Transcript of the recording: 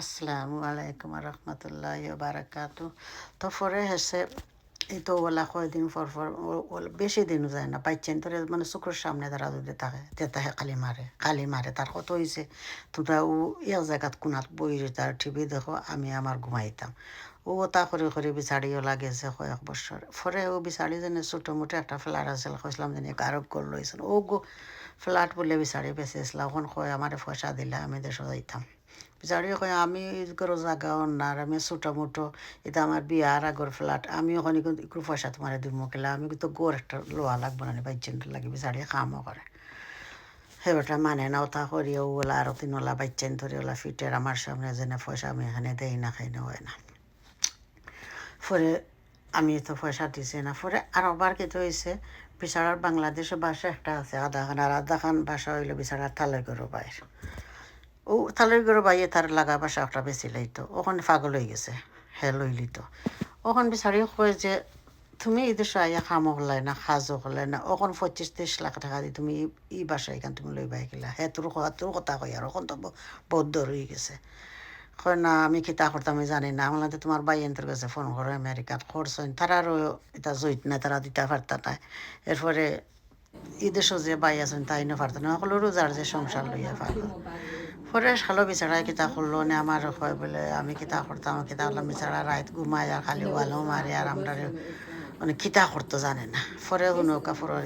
আসসালামু আলাইকুম রহমতুল্লাহ বারাকাতু। তো পরে হেসে এই তো ওলা কয়দিন পর বেশি দিনও যায় না বাচ্চান তোরে মানে চকুর সামনে তারা যদি থাকে তেতাহে কালি মারে তার কত হয়েছে তোমরা ও এক জায়গাত কোনাত বই তার টিভি দেখো আমি আমার ঘুমাইতাম ও তা করে বিচারিও লাগেছে কয়েক বছর পরে ও বিচারি যেন ছোটো মোটো একটা ফ্ল্যাট আছিল কইসলাম যেন কারক গোল লইছিল ও গো ফ্ল্যাট বলে বিচারি বেঁচেছিলাম এখন কয় আমার পয়সা দিলে আমি দেশে যাইতাম বিচারি কয় আমি করো জাগা অন্যার আমি ছোটো মোটো এটা আমার বিয়ার আগর ফ্ল্যাট আমি ওখানে কিন্তু একটু পয়সা তোমার দিব কেলা আমি কিন্তু গোর একটা লোয়া লাগবো না বাইচেনটা লাগে বিচারি কামও করে সেবেটা মানে না ওটা করিও ওলা আরো তিনওলা বাইচেন ধরে ওলা ফিটের আমার সামনে যেনে পয়সা আমি এখানে দেই না খাই না হয় না পরে আমি তো পয়সা দিছি না পরে আবার কিছু হয়েছে বিচারার বাংলাদেশে বাসা একটা আছে আধা খান বাসা হইলো বিচারার থালের গরু বাইর ও থালের গরু বাইয়ে তার লাগা বাসা একটা বেশি লইতো ওখানে পাগল হয়ে গেছে হে লইলি তো ওখান বিচারি কয় যে তুমি এই দেশে আইয়া কামও হলাই না সাজও হলাই না ওখান 25-30 লাখ টাকা দি তুমি ই বাসা এখান তুমি লই বাই গেলা হে তোর কথা কই আর ওখান তো বহুত দূর হয়ে গেছে কয় না আমি কিতা করতাম আমি জানি না আমার তোমার বাইয়েন্তের কাছে ফোন করে আমেরিকাত করছেন তারা আরও এটা জইত না তারা দিতে পারতা না এরপরে দেশও যে বাই আছেন তাই না পারত না সকলেরও যার যে সংসার লইয়া পারল পরে খালো বিচারা কিতা করলো নে আমার হয় বলে আমি কিতা করতাম কিতা করলাম বিচারা রাত ঘুমায় আর খালি ওয়ালও মারে আর আমরা মানে কিতা করতো জানে না পরে শুনো কাপড়ের